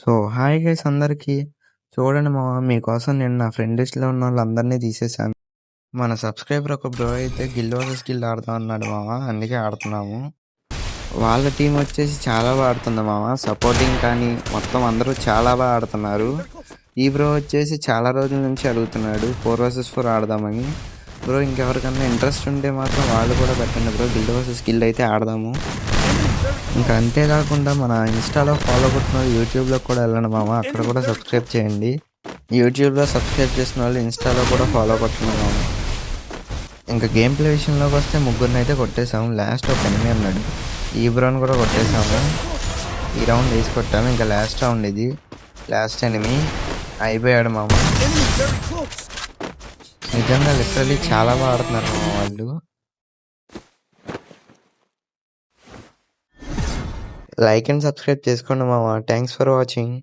Hi guys అందరికి. చూడండి మామ, మీకోసం నేను నా ఫ్రెండ్ లిస్ట్‌లో ఉన్నోళ్ళందరిని తీసేసాను. మన సబ్‌స్క్రైబర్ ఒక బ్రో అయితే గిల్డ్ వర్సెస్ గిల్డ్ ఆడదాం అన్నాడు మామ. అందుకే ఆడుతున్నాము. వాళ్ళ టీమ్ వచ్చేసి చాలా బాగా ఆడుతుంది మామ. సపోర్టింగ్ కానీ మొత్తం అందరూ చాలా బాగా ఆడుతున్నారు. ఈ బ్రో వచ్చేసి చాలా రోజుల నుంచి అడుగుతున్నాడు 4 వర్సెస్ 4 ఆడదామని. బ్రో ఇంకెవరికన్నా ఇంట్రెస్ట్ ఉంటే మాత్రం వాళ్ళు కూడా పెట్టండి బ్రో. గిల్డ్ వర్సెస్ గిల్డ్ అయితే ఆడదాము. ఇంకా అంతేకాకుండా మన ఇన్‌స్టాలో ఫాలో కొట్టినోళ్ళు యూట్యూబ్‌లో కూడా వెళ్ళండి మామ. అక్కడ కూడా సబ్స్క్రైబ్ చేయండి. యూట్యూబ్‌లో సబ్స్క్రైబ్ చేసిన వాళ్ళు ఇన్‌స్టాలో కూడా ఫాలో కొట్టండి మామ. ఇంకా గేమ్ ప్లే విషయంలోకి వస్తే ముగ్గురినైతే కొట్టేసాము. లాస్ట్ ఒక ఎనిమి ఉన్నాడు. ఈ బ్రోని కూడా కొట్టేసాము. ఈ రౌండ్ వేసి కొట్టాము. ఇంకా లాస్ట్ రౌండ్ ఇది. లాస్ట్ ఎనిమి అయిపోయాడు మామ. నిజంగా లిటరల్లీ చాలా బాగా ఆడుతున్నారు మామ వాళ్ళు. లైక్ అండ్ సబ్స్క్రైబ్ చేసుకోండి మామ. Thanks for watching.